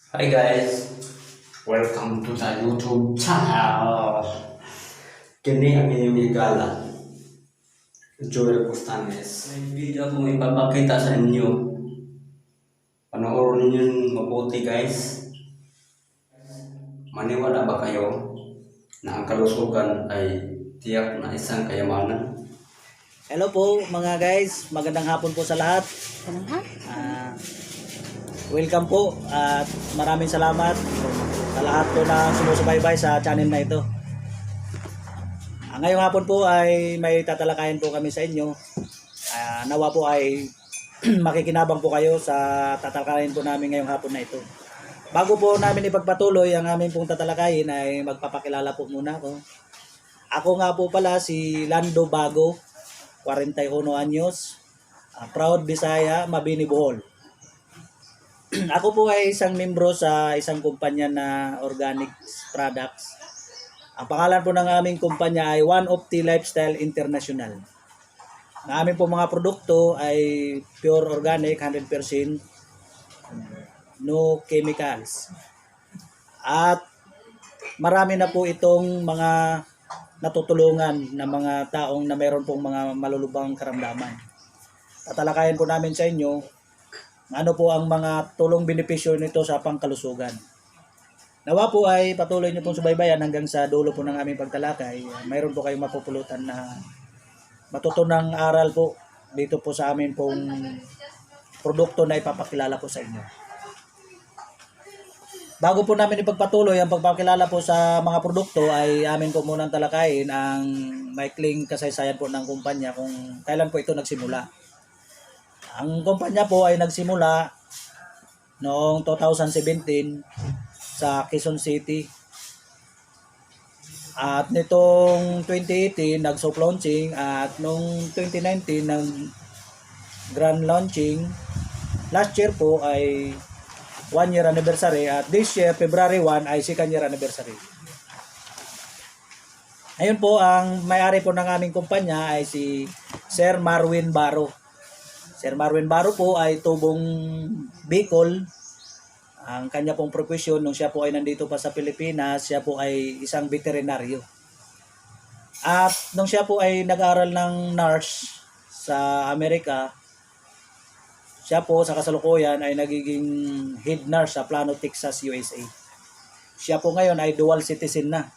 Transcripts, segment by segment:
Hi guys, welcome to the YouTube channel. Kini ang inyong igala, Joel Costanes. May video akong ipapakita sa inyo. Panoorin niyo mabuti guys. Maniwala ba kayo na ang kalusugan ay tiyak na isang kayamanan? Hello po mga guys, magandang hapon po sa lahat. Ah, welcome po at maraming salamat sa lahat po na sumusubaybay sa channel na ito. Ngayong hapon po ay may tatalakayin po kami sa inyo. Nawa po ay makikinabang po kayo sa tatalakayin po namin ngayong hapon na ito. Bago po namin ipagpatuloy ang aming pong tatalakayin ay magpapakilala po muna ako. Ako nga po pala si Lando Bago, 41 anyos, proud Bisaya, Mabini, Bohol. Ako po ay isang membro sa isang kumpanya na organic products. Ang pangalan po ng aming kumpanya ay One of the Lifestyle International. Ang aming po mga produkto ay pure organic, 100%, no chemicals. At marami na po itong mga natutulungan ng mga taong na mayroon pong mga malulubang karamdaman. Tatalakayan po namin sa inyo ano po ang mga tulong benepisyo nito sa pangkalusugan. Nawa po ay patuloy niyo pong subaybayan hanggang sa dulo po ng aming pagtalakay. Mayroon po kayong mapupulutan na matutunang aral po dito po sa amin pong produkto na ipapakilala po sa inyo. Bago po namin ipagpatuloy ang pagpapakilala po sa mga produkto ay amin po munang talakayin ang maikling kasaysayan po ng kumpanya kung kailan po ito nagsimula. Ang kumpanya po ay nagsimula noong 2017 sa Quezon City. At nitong 2018 nag-soft launching at noong 2019 nag grand launching. Last year po ay 1 year anniversary at this year February 1 ay 2nd year anniversary. Ngayon po ang may-ari po ng aming kumpanya ay si Sir Marwin Baro. Sir Marwin Baro po ay tubong Bicol. Ang kanya pong profesyon nung siya po ay nandito pa sa Pilipinas, siya po ay isang veterinaryo. At nung siya po ay nag-aral ng nurse sa Amerika, siya po sa kasalukuyan ay nagiging head nurse sa Plano, Texas, USA. Siya po ngayon ay dual citizen na.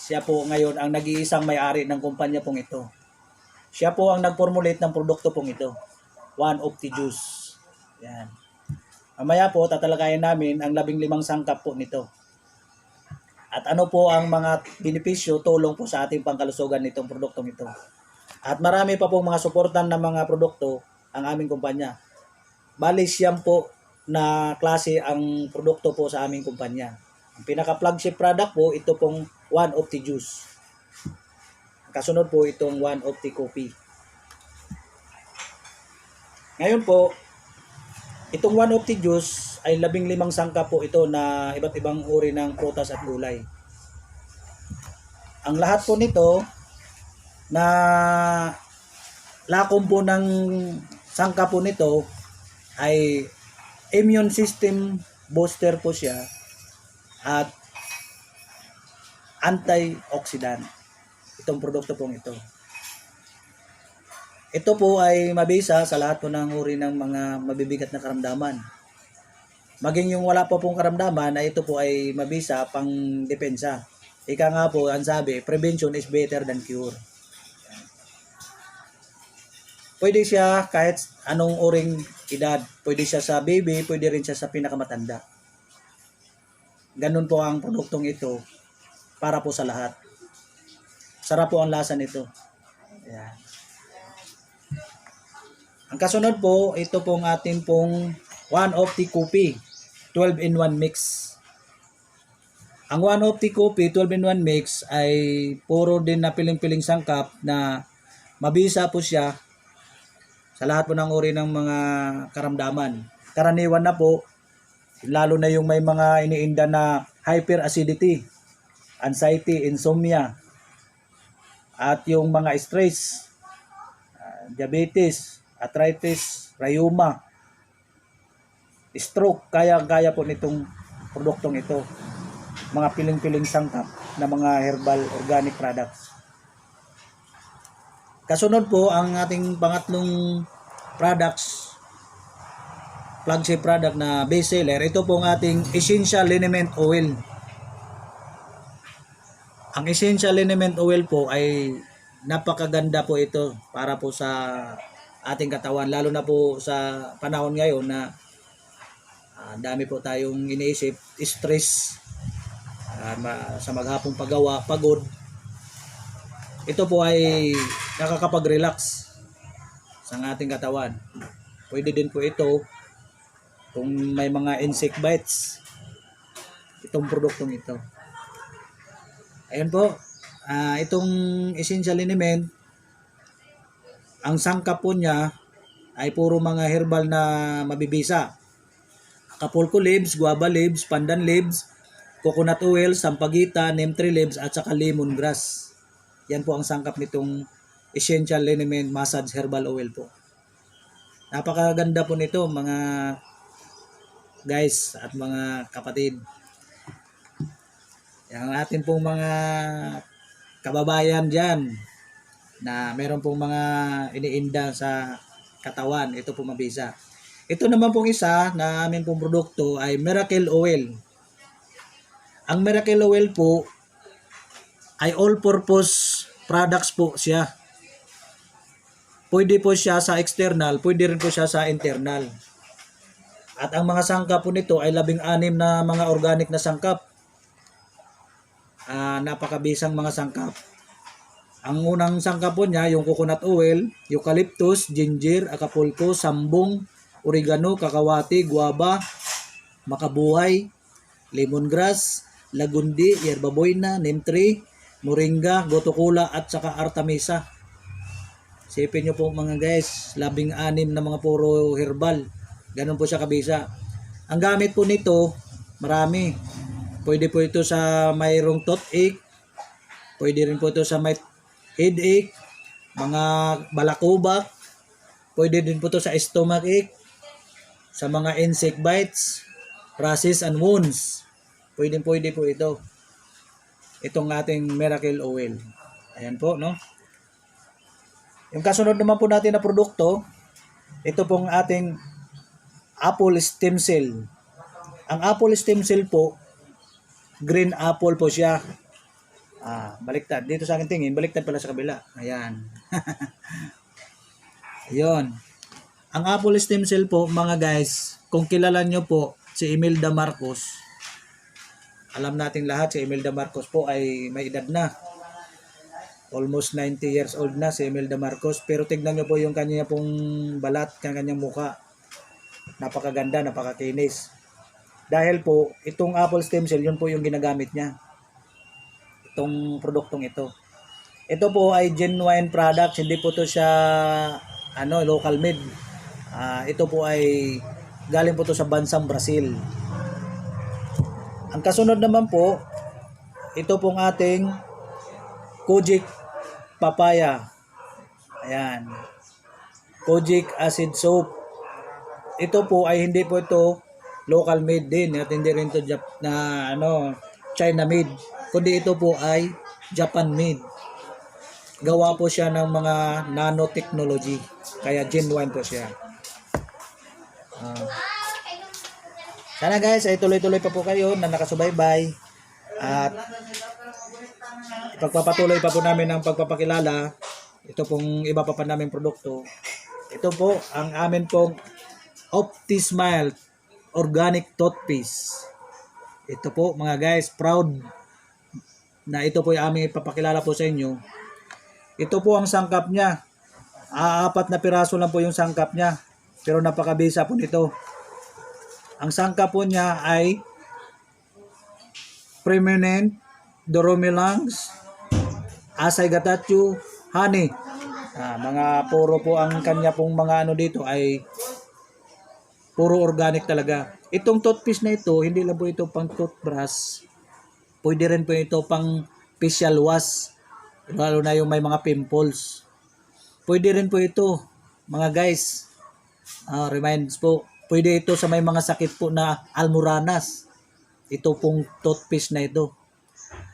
Siya po ngayon ang nag-iisang may-ari ng kumpanya pong ito. Siya po ang nag-formulate ng produkto pong ito. One of the juice. Yan. Mamaya po tatalakayin namin ang 15 sangkap po nito. At ano po ang mga benepisyo, tulong po sa ating pangkalusugan nitong produktong ito. At marami pa pong mga suportan ng mga produkto ang aming kumpanya. Bali siyam po na klase ang produkto po sa aming kumpanya. Ang pinaka-flagship product po, ito pong One of the Juice. Kasunod po itong One of the Coffee. Ngayon po, itong One of the Juice ay 15 sangkap po ito na iba't ibang uri ng prutas at gulay. Ang lahat po nito na lakom po ng sangkap po nito ay immune system booster po siya at antioxidant itong produkto pong ito. Ito po ay mabisa sa lahat po ng uri ng mga mabibigat na karamdaman. Maging yung wala pa pong karamdaman ay ito po ay mabisa pang depensa. Ika nga po ang sabi, prevention is better than cure. Pwede siya kahit anong uring edad. Pwede siya sa baby, pwede rin siya sa pinakamatanda. Ganun po ang produktong ito para po sa lahat. Sarap po ang lasa nito. Ayan. Ang kasunod po, ito pong ating pong One of the Coffee 12-in-1 mix. Ang One of the Coffee 12-in-1 mix ay puro din na piling-piling sangkap na mabisa po siya sa lahat po ng uri ng mga karamdaman. Karaniwan na po, lalo na yung may mga iniinda na hyperacidity, anxiety, insomnia, at yung mga stress, diabetes, arthritis, rheuma, stroke, kaya po nitong produktong ito. Mga piling-piling sangkap na mga herbal organic products. Kasunod po ang ating pangatlong products, flagship product na best seller. Ito po ang ating essential liniment oil. Ang essential liniment oil po ay napakaganda po ito para po sa ating katawan, lalo na po sa panahon ngayon na dami po tayong iniisip, stress, sa maghapong paggawa, pagod. Ito po ay nakakapag-relax sa ating katawan. Pwede din po ito kung may mga insect bites, itong produktong ito. Ayan po, itong essential liniment, ang sangkap po niya ay puro mga herbal na mabibisa. Acapulco leaves, guava leaves, pandan leaves, coconut oil, sampagita, neem tree leaves, at saka lemongrass. Yan po ang sangkap nitong essential liniment massage herbal oil po. Napakaganda po nito mga guys at mga kapatid. Ang atin pong mga kababayan dyan na meron pong mga iniinda sa katawan, ito po mabisa. Ito naman pong isa na amin pong produkto ay Miracle Oil. Ang Miracle Oil po ay all-purpose products po siya. Pwede po siya sa external, pwede rin po siya sa internal. At ang mga sangkap po nito ay 16 na mga organic na sangkap. Napakabisang mga sangkap. Ang unang sangkap po niya, yung coconut oil, eucalyptus, ginger, acapulco, sambong, oregano, kakawati, guava, makabuhay, lemongrass, lagundi, yerba buena, neem tree, moringa, gotokola, at saka artemisa. Sipin nyo po mga guys, 16 na mga puro herbal. Ganun po siya kabisa. Ang gamit po nito, marami. Pwede po ito sa mayroong toothache, pwede rin po ito sa may headache, mga balakubak, pwede din po ito sa stomach ache, sa mga insect bites, rashes and wounds. Pwede po ito. Itong ating Miracle Oil. Ayan po, no? Yung kasunod naman po natin na produkto, ito pong ating apple stem cell. Ang apple stem cell po, green apple po siya. Baliktad. Dito sa akin tingin, baliktad pala sa kabila. Ayan. Ayun. Ang apple stem cell po, mga guys, kung kilala nyo po si Imelda Marcos, alam nating lahat si Imelda Marcos po ay may edad na. Almost 90 years old na si Imelda Marcos. Pero tignan nyo po yung kanya pong balat, kanyang mukha. Napakaganda, napakakinis. Dahil po, itong apple stem cell, yun po yung ginagamit niya. Itong produktong ito. Ito po ay genuine product, hindi po to siya local made. Ito po ay galing po to sa bansang Brazil. Ang kasunod naman po, ito pong ating kojic papaya. Ayan. Kojic acid soap. Ito po ay hindi po ito local made din at hindi rin ito China made, kundi ito po ay Japan made. Gawa po siya ng mga nanotechnology, kaya genuine po siya. Sana guys ay tuloy-tuloy pa po kayo na nakasubaybay at ipagpapatuloy pa po namin ang pagpapakilala. Ito pong iba pa namin produkto. Ito po ang amin pong OptiSmile Organic Toothpaste. Ito po mga guys, proud na ito po yung aming ipapakilala po sa inyo. Ito po ang sangkap niya. 4 na piraso lang po yung sangkap niya. Pero napakabisa po nito. Ang sangkap po niya ay Permanent, Doromelangs, Asay Gatachu, Honey. Mga puro po ang kanya pong mga dito ay puro organic talaga. Itong toothpaste na ito, hindi lang po ito pang toothbrush. Pwede rin po ito pang facial wash. Lalo na yung may mga pimples. Pwede rin po ito, mga guys. Reminds po, Pwede ito sa may mga sakit po na almoranas. Ito pong toothpaste na ito.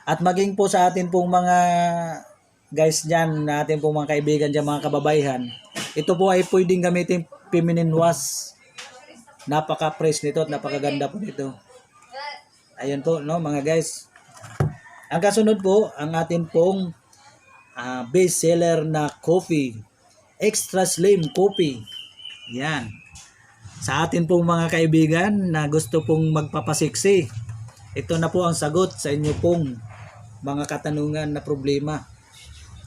At maging po sa atin pong mga guys dyan, na atin pong mga kaibigan dyan, mga kababaihan, ito po ay pwedeng gamitin feminine wash. Napaka-fresh nito at napakaganda po nito. Ayun po, no, mga guys. Ang kasunod po, ang atin pong best seller na coffee. Extra Slim Coffee. Yan. Sa atin pong mga kaibigan na gusto pong magpapasiksi, ito na po ang sagot sa inyo pong mga katanungan na problema.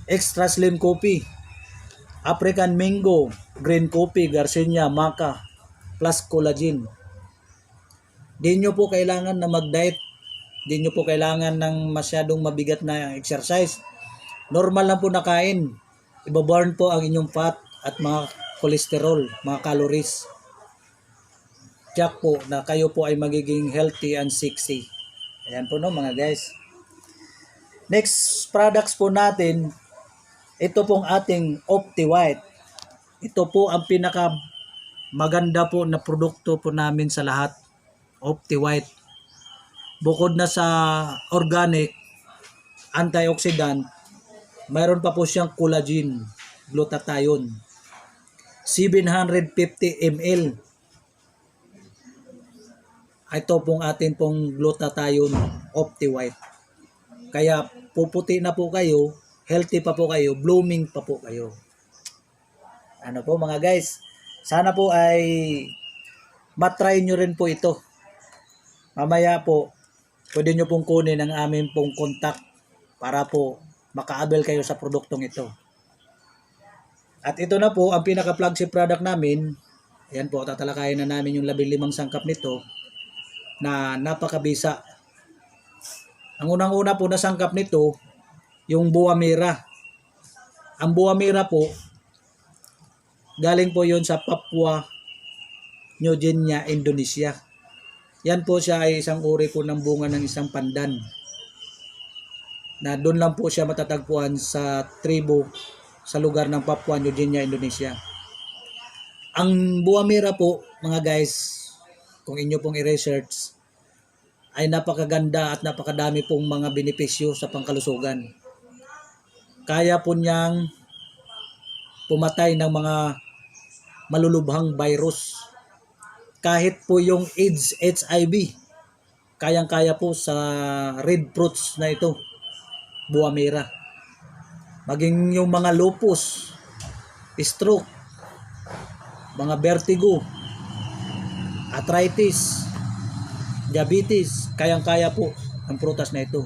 Extra Slim Coffee, African Mango, Green Coffee, Garcinia, Maca, plus collagen. Di nyo po kailangan na mag-diet. Di nyo po kailangan ng masyadong mabigat na exercise. Normal lang po na kain. Ibaburn po ang inyong fat at mga cholesterol, mga calories. Tiyak po na kayo po ay magiging healthy and sexy. Ayan po, no, mga guys. Next products po natin, ito pong ating Opti White. Ito po ang pinaka maganda po na produkto po namin sa lahat. Opti White. Bukod na sa organic, antioxidant, mayroon pa po siyang collagen, glutathione. 750 ml. Ito pong atin pong glutathione Opti White. Kaya puputi na po kayo, healthy pa po kayo, blooming pa po kayo. Ano po mga guys, sana po ay matry nyo rin po ito. Mamaya po, pwede nyo pong kunin ang aming pong contact para po maka-avail kayo sa produktong ito. At ito na po ang pinaka-flagship product namin. Ayan po, tatalakayin na namin yung 15 sangkap nito na napakabisa. Ang unang-una po na sangkap nito, yung Buah Mira. Ang Buah Mira po, galing po yon sa Papua New Guinea, Indonesia. Yan po siya ay isang uri po ng bunga ng isang pandan. Na doon lang po siya matatagpuan sa tribo sa lugar ng Papua New Guinea, Indonesia. Ang Buah Mira po, mga guys, kung inyo pong i-research, ay napakaganda at napakadami pong mga benepisyo sa pangkalusugan. Kaya po niyang pumatay ng mga malulubhang virus. Kahit po yung AIDS, HIV, kayang-kaya po sa red fruits na ito, Buah Mira. Maging yung mga lupus, stroke, mga vertigo, arthritis, diabetes, kayang-kaya po ang prutas na ito.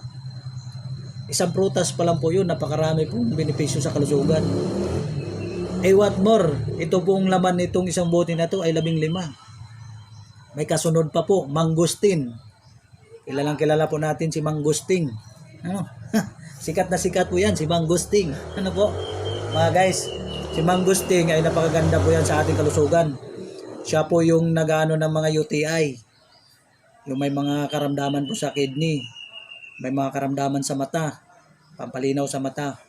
Isang prutas pa lang po yun, napakarami pong benepisyo sa kalusugan. What more, ito pong laman nitong isang bote na ito ay 15. May kasunod pa po, mangustin. Kilala po natin si mangustin. Ano? Sikat na sikat po yan, si mangustin. Ano po? Mga guys, si mangustin ay napakaganda po yan sa ating kalusugan. Siya po yung nag-ano ng mga UTI. Yung may mga karamdaman po sa kidney. May mga karamdaman sa mata. Pampalinaw sa mata.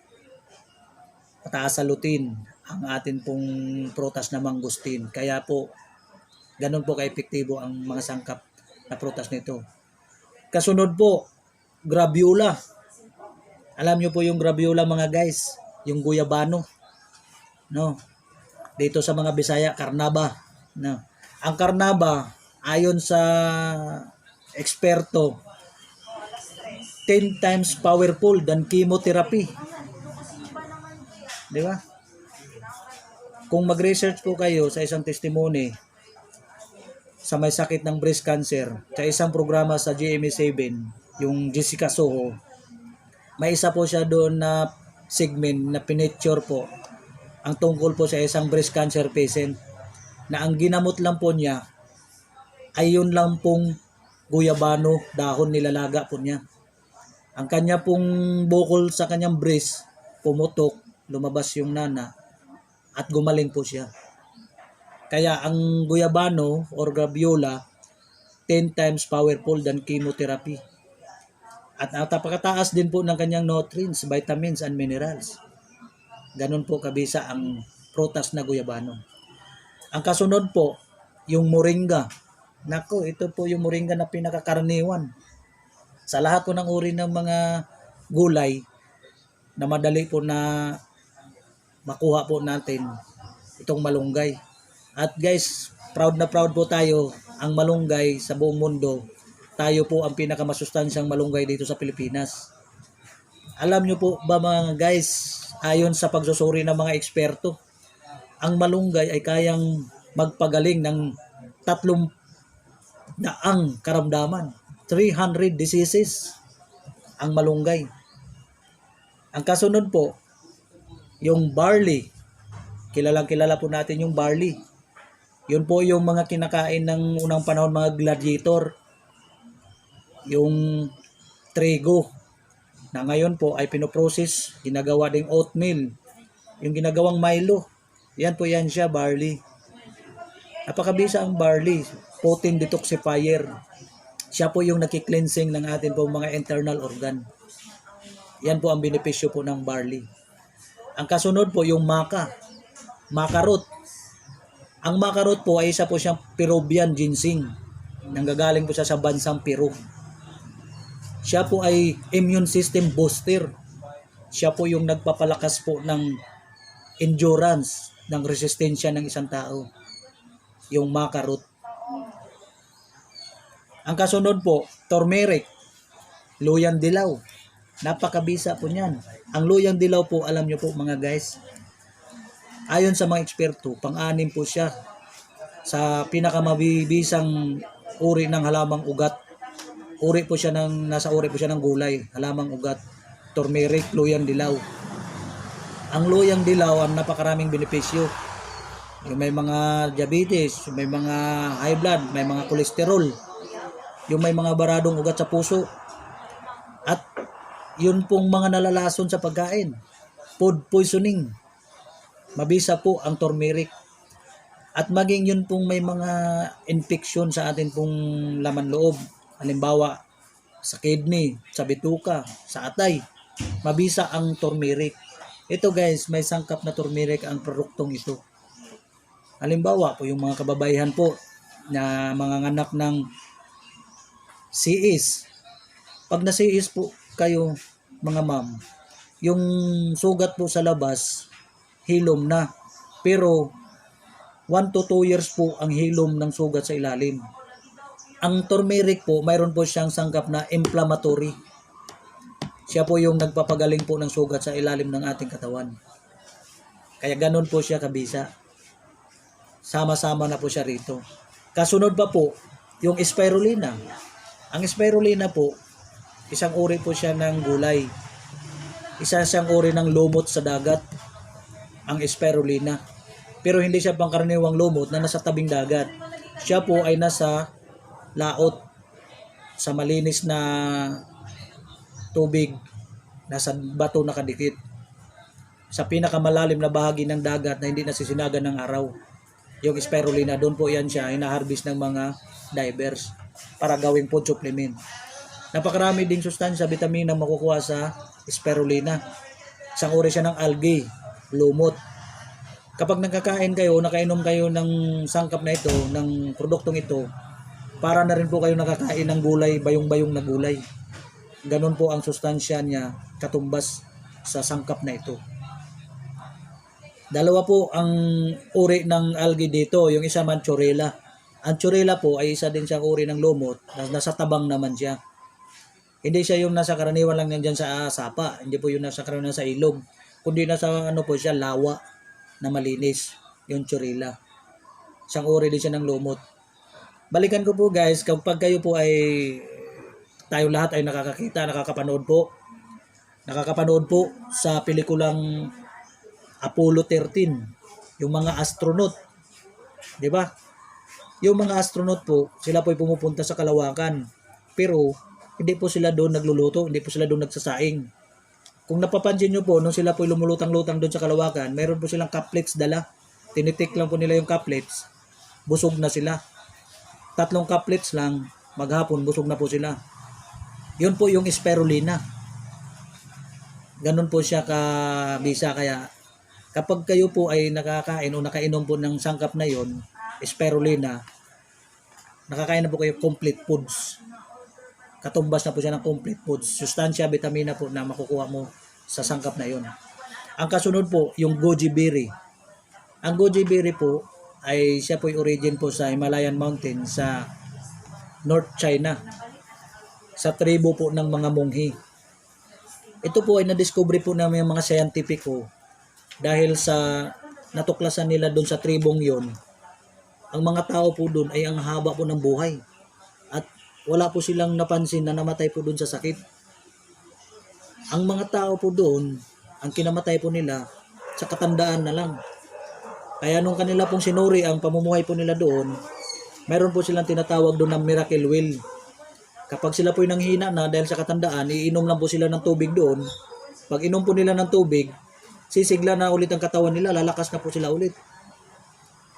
Mataas sa lutin. Ang atin pong prutas na mangustin. Kaya po, ganun po ka-epektibo ang mga sangkap na prutas nito. Kasunod po, graviola. Alam nyo po yung graviola mga guys, yung guyabano. No. Dito sa mga Bisaya, karnaba. No. Ang karnaba, ayon sa eksperto, 10 times powerful than chemotherapy. Di ba? Kung mag-research po kayo sa isang testimony sa may sakit ng breast cancer, sa isang programa sa GMA7, yung Jessica Soho, may isa po siya doon na segment na pinicture po ang tungkol po sa isang breast cancer patient na ang ginamot lang po niya ay yun lang pong guyabano, dahon nilalaga po niya. Ang kanya pong bukol sa kanyang breast, pumutok, lumabas yung nana, at gumaling po siya. Kaya ang guyabano or graviola, 10 times powerful than chemotherapy. At napakataas din po ng kanyang nutrients, vitamins, and minerals. Ganun po kabisa ang prutas na guyabano. Ang kasunod po, yung moringa. Nako, ito po yung moringa na pinakakaraniwan. Sa lahat po ng uri ng mga gulay na madali po na makuha po natin itong malunggay. At guys, proud na proud po tayo, ang malunggay sa buong mundo. Tayo po ang pinakamasustansyang malunggay dito sa Pilipinas. Alam nyo po ba mga guys, ayon sa pagsusuri ng mga eksperto, ang malunggay ay kayang magpagaling ng 300 karamdaman. 300 diseases ang malunggay. Ang kasunod po, yung barley. Kilala po natin yung barley. Yun po yung mga kinakain ng unang panahon mga gladiator. Yung trigo na ngayon po ay pinoprocess, ginagawa ding oatmeal. Yung ginagawang Milo. Yan po yan siya, barley. Napakabisa ang barley. Potent detoxifier. Siya po yung nakikleansing ng atin po mga internal organ. Yan po ang benepisyo po ng barley. Ang kasunod po yung maca. Maca root. Ang maca root po ay isa po siyang Peruvian ginseng. Nanggagaling po siya sa bansang Peru. Siya po ay immune system booster. Siya po yung nagpapalakas po ng endurance, ng resistensya ng isang tao. Yung maca root. Ang kasunod po, turmeric. Luyang dilaw. Napakabisa po niyan. Ang luyang dilaw po, alam nyo po mga guys, ayon sa mga eksperto, pang-anim po siya sa pinakamabibisang uri ng halamang ugat. Nasa uri po siya ng gulay, halamang ugat. Turmeric, luyang dilaw. Ang luyang dilaw, ang napakaraming benepisyo. Yung may mga diabetes, may mga high blood, may mga kolesterol, yung may mga baradong ugat sa puso. At yun pong mga nalalason sa pagkain. Food poisoning. Mabisa po ang turmeric. At maging yun pong may mga infection sa atin pong laman loob. Halimbawa, sa kidney, sa bituka, sa atay. Mabisa ang turmeric. Ito guys, may sangkap na turmeric ang produktong ito. Halimbawa po yung mga kababaihan po na mga anak ng CIS. Pag na-CIS po kayo mga ma'am, yung sugat po sa labas, hilom na. Pero 1 to 2 years po ang hilom ng sugat sa ilalim. Ang turmeric po, mayroon po siyang sangkap na inflammatory. Siya po yung nagpapagaling po ng sugat sa ilalim ng ating katawan. Kaya ganun po siya kabisa. Sama-sama na po siya rito. Kasunod pa po, yung spirulina. Ang spirulina po, isang uri po siya ng gulay. Isa siyang uri ng lumot sa dagat, ang spirulina. Pero hindi siya pangkaraniwang lumot na nasa tabing dagat. Siya po ay nasa laot, sa malinis na tubig, nasa bato nakadikit. Sa pinakamalalim na bahagi ng dagat na hindi nasisinagan ng araw. Yung spirulina, doon po yan siya, hina-harvest ng mga divers para gawing food supplement. Napakarami ding sustansya, vitamina makukuha sa spirulina. Isang uri siya ng algae, lumot. Kapag nagkakain kayo, nakainom kayo ng sangkap na ito, ng produktong ito, para na rin po kayo nakakain ng gulay, bayong-bayong na gulay. Ganon po ang sustansya niya, katumbas sa sangkap na ito. Dalawa po ang uri ng algae dito, yung isa Mancharella. Ang Chorella po ay isa din siyang uri ng lumot, nasa tabang naman siya. Hindi siya yung nasa karaniwan lang nandiyan sa sapa, hindi po yung nasa karaniwan sa ilog, kundi nasa ano po siya, lawa na malinis, yung Chorella. Isang uri din siya ng lumot. Balikan ko po guys, kapag kayo po ay, tayo lahat ay nakakapanood po sa pelikulang Apollo 13, yung mga astronaut, di ba? Yung mga astronaut po, sila po ay pumupunta sa kalawakan, pero hindi po sila doon nagluluto, hindi po sila doon nagsasaing. Kung napapansin nyo po, nung sila po ay lumulutang-lutang doon sa kalawakan, mayroon po silang cuplets dala. Tinitik lang po nila yung cuplets, busog na sila. 3 cuplets lang, maghapon, busog na po sila. Yun po yung spirulina. Ganun po siya kabisa. Kaya kapag kayo po ay nakakain o nakainom po ng sangkap na yon, spirulina, nakakain na po kayo complete foods. Katumbas na po siya ng complete foods. Sustansya, vitamina po na makukuha mo sa sangkap na yon. Ang kasunod po, yung goji berry. Ang goji berry po ay siya po yung origin po sa Himalayan Mountain sa North China. Sa tribo po ng mga monghi. Ito po ay na-discover po namin yung mga scientifico dahil sa natuklasan nila doon sa tribong yon. Ang mga tao po doon ay ang haba po ng buhay. At wala po silang napansin na namatay po doon sa sakit. Ang mga tao po doon, ang kinamatay po nila sa katandaan na lang. Kaya nung kanila pong sinuri ang pamumuhay po nila doon, mayroon po silang tinatawag doon ng miracle well. Kapag sila po nanghina na dahil sa katandaan, iinom lang po sila ng tubig doon. Pag inom po nila ng tubig, sisigla na ulit ang katawan nila, lalakas na po sila ulit.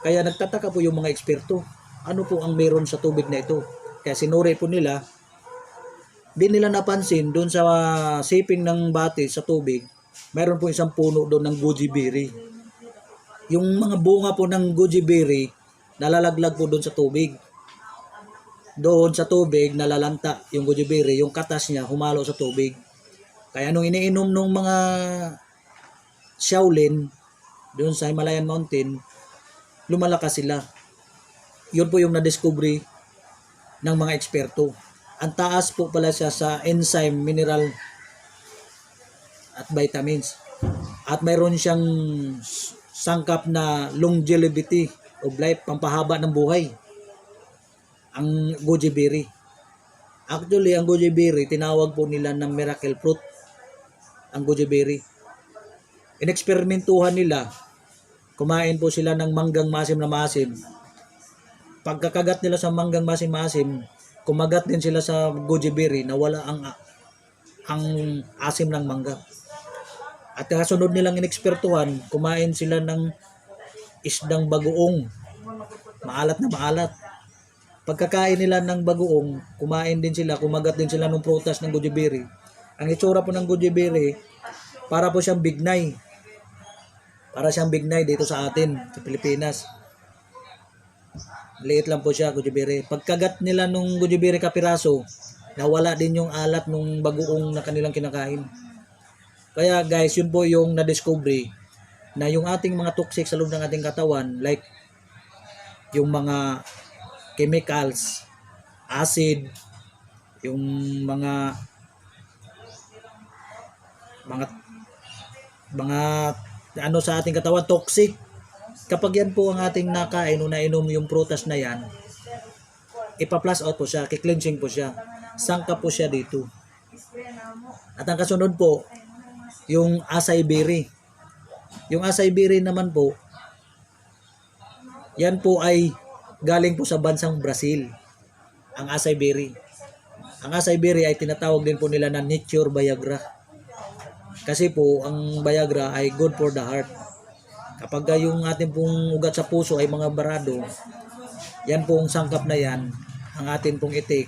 Kaya nagtataka po yung mga eksperto, ano po ang meron sa tubig na ito? Kaya sinuri po nila, di nila napansin doon sa siping ng bati sa tubig, mayroon po isang puno doon ng goji berry. Yung mga bunga po ng goji berry, nalalaglag po doon sa tubig. Doon sa tubig, nalalanta yung goji berry, yung katas niya humalo sa tubig. Kaya nung iniinom ng mga Shaolin, doon sa Himalayan Mountain, lumalakas sila. Yun po yung na-discovery ng mga eksperto. Ang taas po pala siya sa enzyme, mineral, at vitamins. At mayroon siyang sangkap na longevity of life, pampahaba ng buhay. Ang goji berry. Actually, ang goji berry, tinawag po nila ng miracle fruit. Ang goji berry. Ineksperimentuhan nila, kumain po sila ng manggang masim na masim. Pagkakagat nila sa manggang masim-masim, kumagat din sila sa goji berry na wala ang asim ng mangga. At kasunod nilang inekspertuhan, kumain sila ng isdang bagoong. Maalat na maalat. Pagkakain nila ng bagoong, kumain din sila, kumagat din sila ng prutas ng goji berry. Ang itsura po ng goji berry, para po siyang bignay. Para siyang bignay dito sa atin, sa Pilipinas. Liit lang po siya, goji berry. Pagkagat nila nung goji berry kapiraso, nawala din yung alat nung bagoong na kanilang kinakain. Kaya guys, yun po yung na-discovery na yung ating mga toxic sa loob ng ating katawan, like yung mga chemicals, acid, yung mga ano sa ating katawan, toxic. Kapag yan po ang ating nakain o nainom yung prutas na yan, ipa-flush out po siya, kiklenching po siya, sangkap po siya dito. At ang kasunod po, yung acai berry. Yung acai berry naman po, yan po ay galing po sa bansang Brazil, ang acai berry. Ang acai berry ay tinatawag din po nila na nature Viagra. Kasi po, ang Viagra ay good for the heart. Kapag yung ating pong ugat sa puso ay mga barado, yan pong sangkap na yan, ang atin pong itik.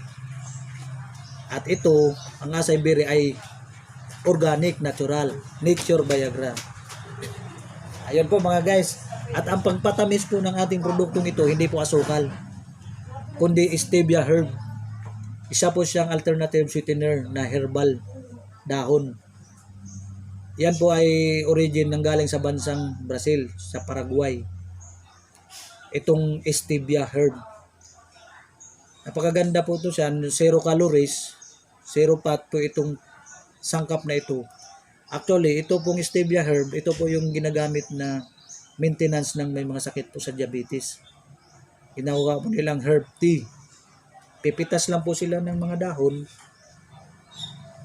At ito, ang acai berry ay organic, natural, nature Viagra. Ayun po mga guys. At ang pagpatamis po ng ating produktong ito, hindi po asukal, kundi stevia herb. Isa po siyang alternative sweetener na herbal dahon. Yan po ay origin ng galing sa bansang Brazil, sa Paraguay. Itong stevia herb. Napakaganda po ito siya, 0 calories, 0 fat po itong sangkap na ito. Actually, ito pong stevia herb, ito po yung ginagamit na maintenance ng may mga sakit po sa diabetes. Ginagawa po nilang herb tea. Pipitas lang po sila ng mga dahon,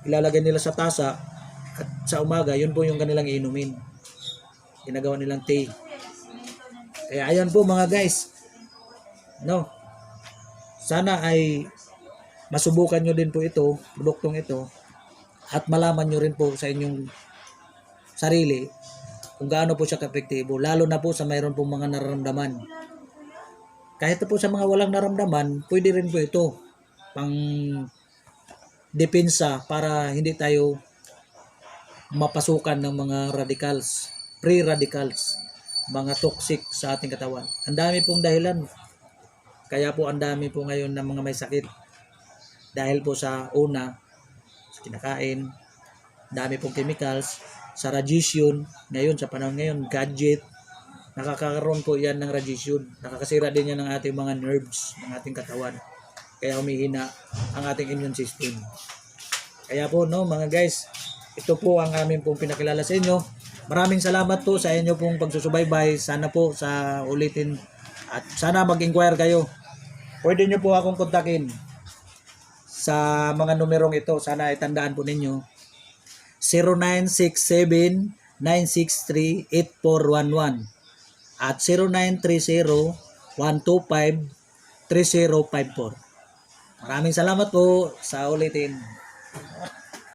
ilalagay nila sa tasa, at sa umaga, yun po yung kanilang inumin. Ginagawa nilang tea. Kaya ayan po mga guys. No. Sana ay masubukan nyo din po ito, produktong ito, at malaman nyo rin po sa inyong sarili kung gaano po siya ka-epektibo, lalo na po sa mayroon pong mga nararamdaman. Kahit po sa mga walang naramdaman, pwede rin po ito pang depensa para hindi tayo mapasukan ng mga radicals, free radicals, mga toxic sa ating katawan. Ang dami pong dahilan. Kaya po ang dami po ngayon ng mga may sakit. Dahil po sa una, sa kinakain, dami pong chemicals, sa radiation, ngayon sa panahon ngayon, gadget, nakakaroon po yan ng radiation. Nakakasira din yan ng ating mga nerves, ng ating katawan. Kaya humihina ang ating immune system. Kaya po no mga guys, ito po ang aming pong pinakilala sa inyo. Maraming salamat po sa inyo pong pagsusubaybay. Sana po sa ulitin at sana mag-inquire kayo. Pwede nyo po akong kontakin sa mga numerong ito. Sana itandaan po ninyo. 0967-963-8411 at 0930-125-3054. Maraming salamat po sa ulitin.